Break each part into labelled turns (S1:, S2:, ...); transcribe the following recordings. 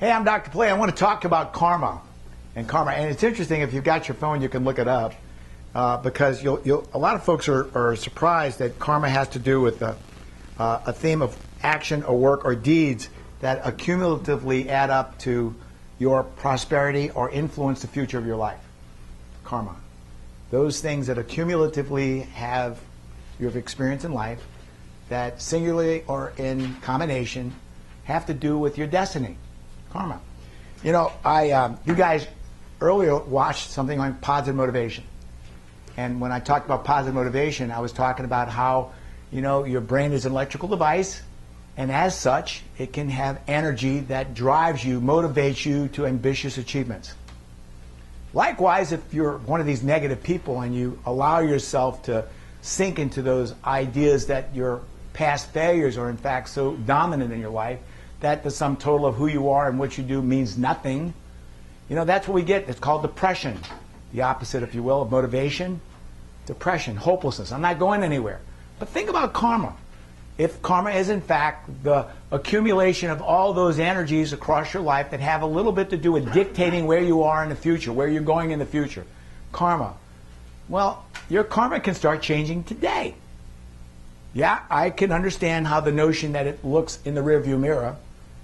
S1: Hey, I'm Dr. Pilet. I want to talk about karma. And it's interesting, if you've got your phone, you can look it up, because a lot of folks are surprised that karma has to do with a theme of action or work or deeds that accumulatively add up to your prosperity or influence the future of your life. Karma. Those things that accumulatively you have experienced in life that singularly or in combination have to do with your destiny. Karma. You know, you guys earlier watched something on positive motivation. And when I talked about positive motivation, I was talking about how, your brain is an electrical device, and as such, it can have energy that drives you, motivates you to ambitious achievements. Likewise, if you're one of these negative people and you allow yourself to sink into those ideas that your past failures are in fact so dominant in your life that the sum total of who you are and what you do means nothing, that's what we get. It's called depression. The opposite, if you will, of motivation. Depression, hopelessness. I'm not going anywhere. But think about karma. If karma is in fact the accumulation of all those energies across your life that have a little bit to do with dictating where you are in the future, where you're going in the future, karma. Well, your karma can start changing today. Yeah, I can understand how the notion that it looks in the rearview mirror,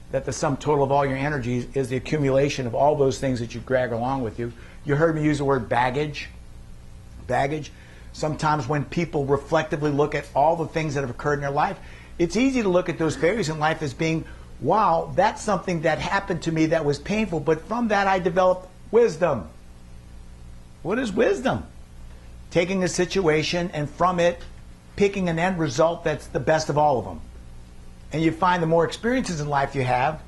S1: that the sum total of all your energies is the accumulation of all those things that you drag along with you. You heard me use the word baggage. Baggage. Sometimes when people reflectively look at all the things that have occurred in their life, it's easy to look at those failures in life as being, wow, that's something that happened to me that was painful, but from that I developed wisdom. What is wisdom? Taking a situation and from it picking an end result that's the best of all of them. And you find the more experiences in life you have,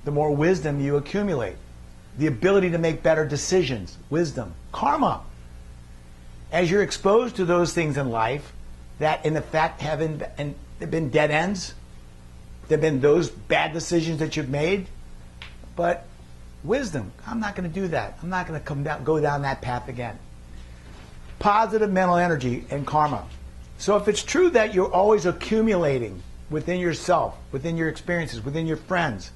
S1: the more wisdom you accumulate. The ability to make better decisions, wisdom, karma. As you're exposed to those things in life that in effect have been dead ends, there have been those bad decisions that you've made, but wisdom, I'm not going to do that. I'm not going to go down that path again. Positive mental energy and karma. So if it's true that you're always accumulating within yourself, within your experiences, within your friends,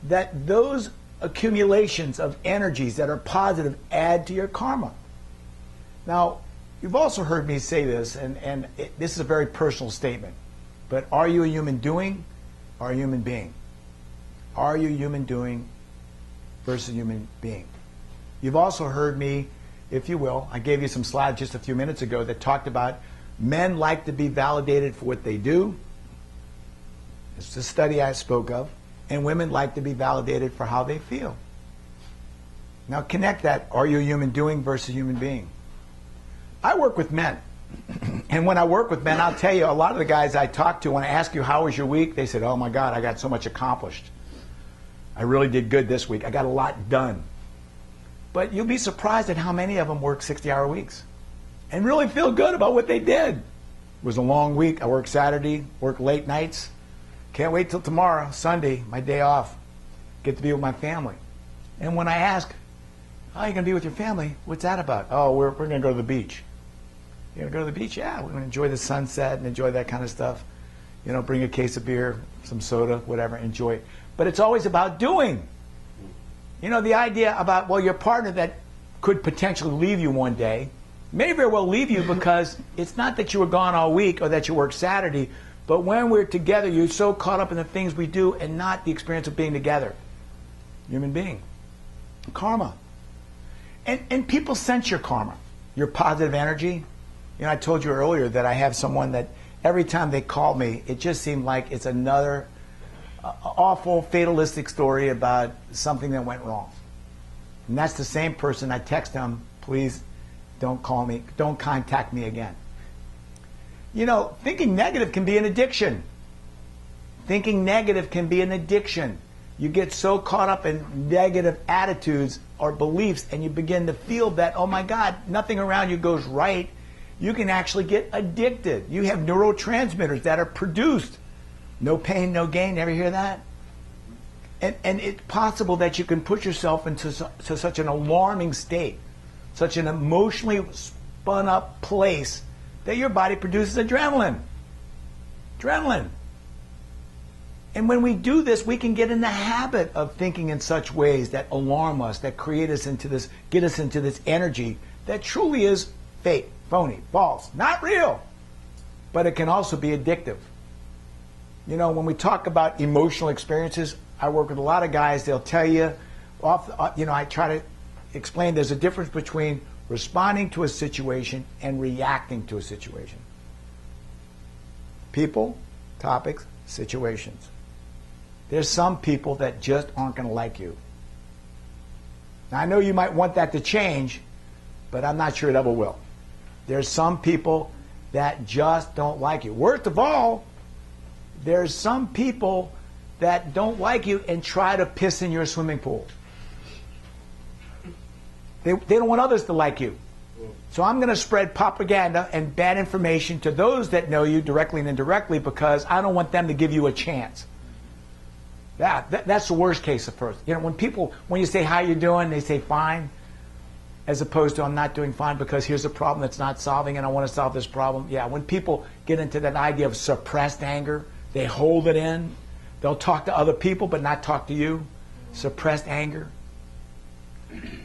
S1: that those accumulations of energies that are positive add to your karma. Now, you've also heard me say this, and this is a very personal statement, but are you a human doing or a human being? Are you human doing versus human being? You've also heard me, if you will, I gave you some slides just a few minutes ago that talked about men like to be validated for what they do. It's a study I spoke of. And women like to be validated for how they feel. Now connect that, are you a human doing versus human being? I work with men. And when I work with men, I'll tell you, a lot of the guys I talk to, when I ask you, how was your week? They said, oh my God, I got so much accomplished. I really did good this week. I got a lot done. But you'll be surprised at how many of them work 60-hour weeks and really feel good about what they did. It was a long week. I worked Saturday, worked late nights. Can't wait till tomorrow, Sunday, my day off. Get to be with my family. And when I ask, how are you going to be with your family? What's that about? Oh, we're going to go to the beach. You're going to go to the beach? Yeah, we're going to enjoy the sunset and enjoy that kind of stuff. Bring a case of beer, some soda, whatever, enjoy it. But it's always about doing. The idea about, well, your partner that could potentially leave you one day may very well leave you because it's not that you were gone all week or that you worked Saturday, but when we're together, you're so caught up in the things we do and not the experience of being together. Human being. Karma. And people sense your karma, your positive energy. I told you earlier that I have someone that every time they call me, it just seemed like it's another awful, fatalistic story about something that went wrong. And that's the same person. I text them, please don't call me, don't contact me again. Thinking negative can be an addiction. Thinking negative can be an addiction. You get so caught up in negative attitudes or beliefs and you begin to feel that, oh my God, nothing around you goes right. You can actually get addicted. You have neurotransmitters that are produced. No pain, no gain. Ever hear that? And it's possible that you can put yourself into such an alarming state, such an emotionally spun up place that your body produces adrenaline. Adrenaline. And when we do this, we can get in the habit of thinking in such ways that alarm us, that create us into this, get us into this energy that truly is fake, phony, false, not real. But it can also be addictive. You know, when we talk about emotional experiences, I work with a lot of guys, they'll tell you, I try to explain there's a difference between responding to a situation and reacting to a situation. People, topics, situations. There's some people that just aren't going to like you. Now, I know you might want that to change, but I'm not sure it ever will. There's some people that just don't like you. Worst of all, there's some people that don't like you and try to piss in your swimming pool. They don't want others to like you. So I'm going to spread propaganda and bad information to those that know you directly and indirectly because I don't want them to give you a chance. That's the worst case at first. You know, when you say, how you doing, they say, fine, as opposed to, I'm not doing fine because here's a problem that's not solving and I want to solve this problem. Yeah, when people get into that idea of suppressed anger, they hold it in. They'll talk to other people but not talk to you. Suppressed anger.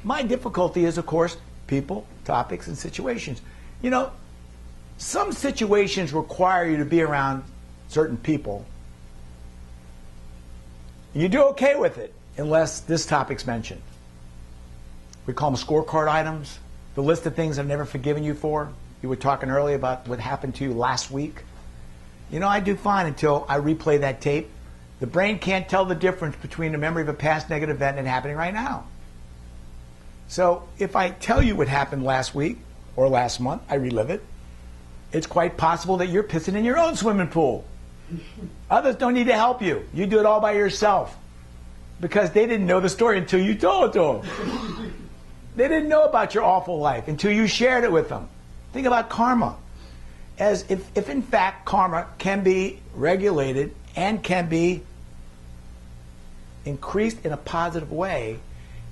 S1: My difficulty is, of course, people, topics, and situations. You know, some situations require you to be around certain people. You do okay with it, unless this topic's mentioned. We call them scorecard items, the list of things I've never forgiven you for. You were talking earlier about what happened to you last week. You know, I do fine until I replay that tape. The brain can't tell the difference between the memory of a past negative event and happening right now. So if I tell you what happened last week or last month, I relive it. It's quite possible that you're pissing in your own swimming pool. Others don't need to help you. You do it all by yourself because they didn't know the story until you told it to them. They didn't know about your awful life until you shared it with them. Think about karma. As if in fact karma can be regulated and can be increased in a positive way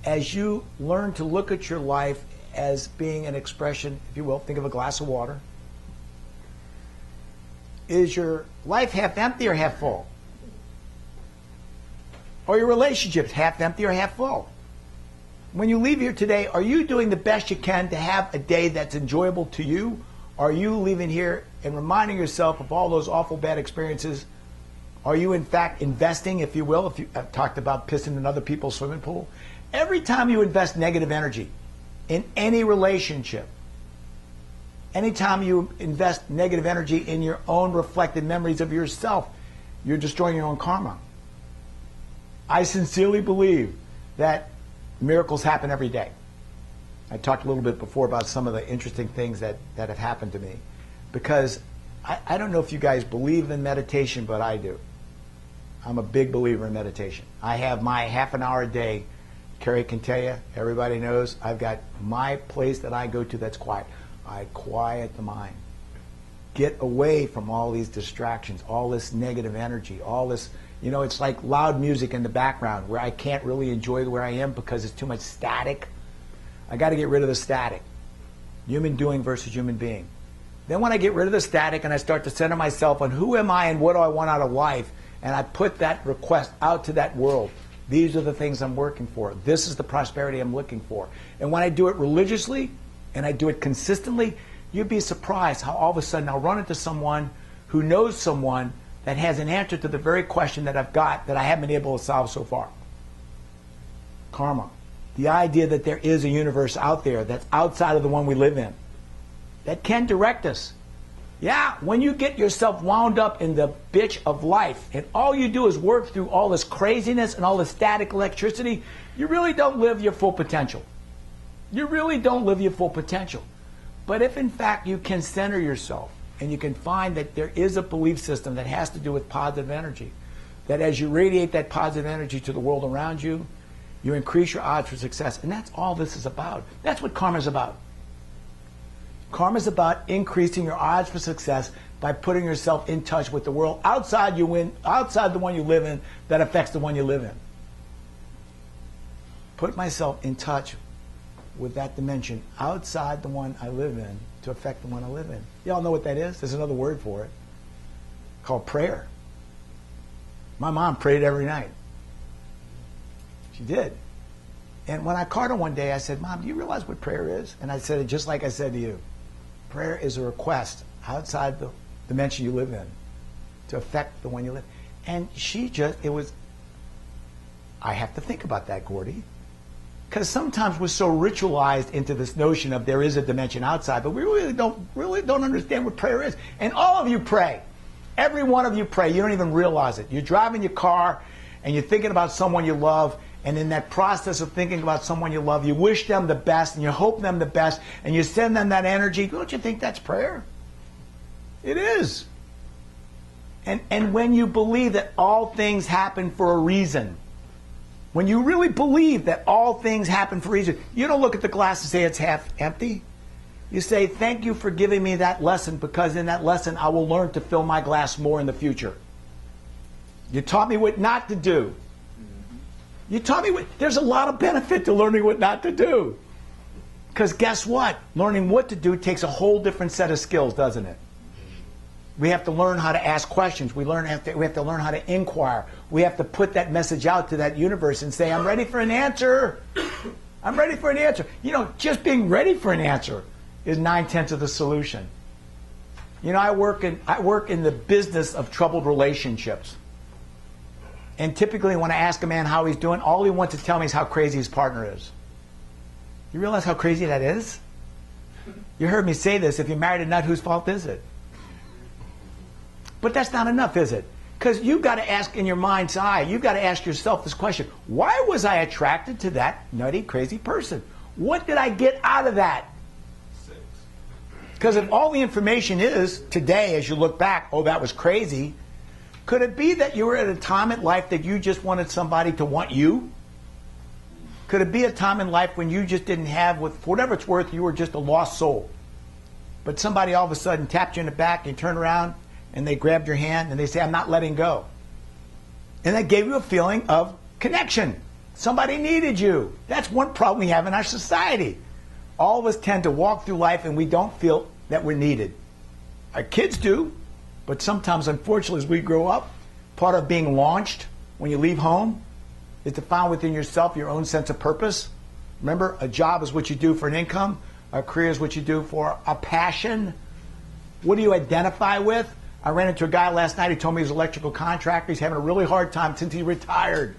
S1: as you learn to look at your life as being an expression, if you will, think of a glass of water. Is your life half empty or half full? Or your relationships half empty or half full? When you leave here today, are you doing the best you can to have a day that's enjoyable to you? Are you leaving here and reminding yourself of all those awful bad experiences? Are you in fact investing, if you will, if you have talked about pissing in other people's swimming pool? Every time you invest negative energy in any relationship, anytime you invest negative energy in your own reflected memories of yourself, you're destroying your own karma. I sincerely believe that miracles happen every day. I talked a little bit before about some of the interesting things that have happened to me. Because I don't know if you guys believe in meditation, but I do. I'm a big believer in meditation. I have my half an hour a day. Carrie can tell you, everybody knows, I've got my place that I go to that's quiet. I quiet the mind. Get away from all these distractions, all this negative energy, all this, you know, it's like loud music in the background where I can't really enjoy where I am because it's too much static. I got to get rid of the static. Human doing versus human being. Then when I get rid of the static and I start to center myself on who am I and what do I want out of life, and I put that request out to that world, these are the things I'm working for. This is the prosperity I'm looking for. And when I do it religiously and I do it consistently, you'd be surprised how all of a sudden I'll run into someone who knows someone that has an answer to the very question that I've got that I haven't been able to solve so far. Karma. The idea that there is a universe out there that's outside of the one we live in that can direct us. Yeah, when you get yourself wound up in the bitch of life and all you do is work through all this craziness and all this static electricity, you really don't live your full potential. You really don't live your full potential. But if in fact you can center yourself and you can find that there is a belief system that has to do with positive energy, that as you radiate that positive energy to the world around you, you increase your odds for success. And that's all this is about. That's what karma is about. Karma is about increasing your odds for success by putting yourself in touch with the world outside outside the one you live in that affects the one you live in. Put myself in touch with that dimension outside the one I live in to affect the one I live in. You all know what that is? There's another word for it called prayer. My mom prayed every night. She did. And when I caught her one day, I said, Mom, do you realize what prayer is? And I said it just like I said to you. Prayer is a request outside the dimension you live in to affect the one you live. And she just, it was, I have to think about that, Gordy. Because sometimes we're so ritualized into this notion of there is a dimension outside, but we really don't understand what prayer is. And all of you pray. Every one of you pray. You don't even realize it. You're driving your car and you're thinking about someone you love, and in that process of thinking about someone you love, you wish them the best and you hope them the best and you send them that energy. Don't you think that's prayer? It is. And when you believe that all things happen for a reason, when you really believe that all things happen for a reason, you don't look at the glass and say it's half empty. You say, thank you for giving me that lesson, because in that lesson I will learn to fill my glass more in the future. You taught me what not to do. You taught me there's a lot of benefit to learning what not to do. Because guess what? Learning what to do takes a whole different set of skills, doesn't it? We have to learn how to ask questions. We have to learn how to inquire. We have to put that message out to that universe and say, I'm ready for an answer. I'm ready for an answer. You know, just being ready for an answer is 9/10 of the solution. You know, I work in the business of troubled relationships. And typically when I ask a man how he's doing, all he wants to tell me is how crazy his partner is. You realize how crazy that is? You heard me say this, if you married a nut, whose fault is it? But that's not enough, is it? Because you've got to ask in your mind's eye, you've got to ask yourself this question: why was I attracted to that nutty, crazy person? What did I get out of that? Because if all the information is, today, as you look back, oh, that was crazy, could it be that you were at a time in life that you just wanted somebody to want you? Could it be a time in life when you just didn't have, for whatever it's worth, you were just a lost soul? But somebody all of a sudden tapped you in the back and you turn around and they grabbed your hand and they say, I'm not letting go. And that gave you a feeling of connection. Somebody needed you. That's one problem we have in our society. All of us tend to walk through life and we don't feel that we're needed. Our kids do, but sometimes, unfortunately, as we grow up, part of being launched when you leave home is to find within yourself your own sense of purpose. Remember, a job is what you do for an income. A career is what you do for a passion. What do you identify with? I ran into a guy last night who told me he's an electrical contractor. He's having a really hard time since he retired.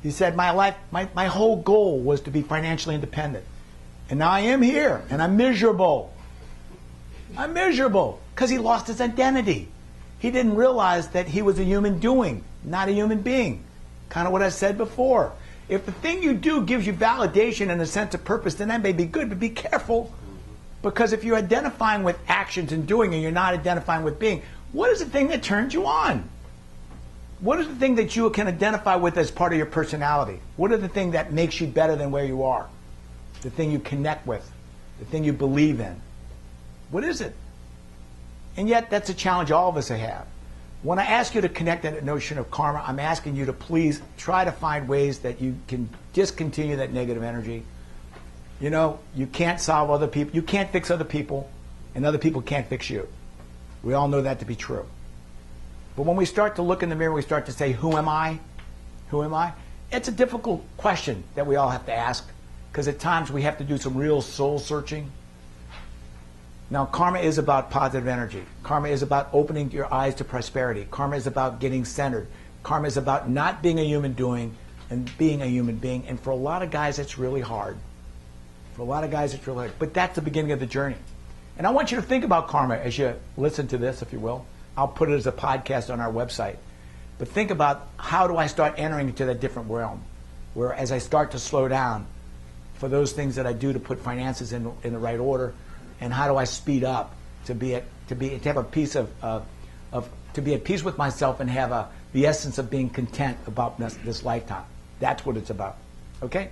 S1: He said, my whole goal was to be financially independent. And now I am here, and I'm miserable. I'm miserable because he lost his identity. He didn't realize that he was a human doing, not a human being. Kind of what I said before. If the thing you do gives you validation and a sense of purpose, then that may be good, but be careful. Because if you're identifying with actions and doing and you're not identifying with being, what is the thing that turns you on? What is the thing that you can identify with as part of your personality? What is the thing that makes you better than where you are? The thing you connect with, the thing you believe in. What is it? And yet, that's a challenge all of us have. When I ask you to connect that notion of karma, I'm asking you to please try to find ways that you can discontinue that negative energy. You know, you can't solve other people. You can't fix other people, and other people can't fix you. We all know that to be true. But when we start to look in the mirror, we start to say, who am I? Who am I? It's a difficult question that we all have to ask, because at times we have to do some real soul searching. Now, karma is about positive energy. Karma is about opening your eyes to prosperity. Karma is about getting centered. Karma is about not being a human doing and being a human being. And for a lot of guys, it's really hard. For a lot of guys, it's really hard. But that's the beginning of the journey. And I want you to think about karma as you listen to this, if you will. I'll put it as a podcast on our website. But think about, how do I start entering into that different realm, where as I start to slow down for those things that I do to put finances in the right order, and how do I speed up to have a piece to be at peace with myself and have the essence of being content about this lifetime. That's what it's about. Okay?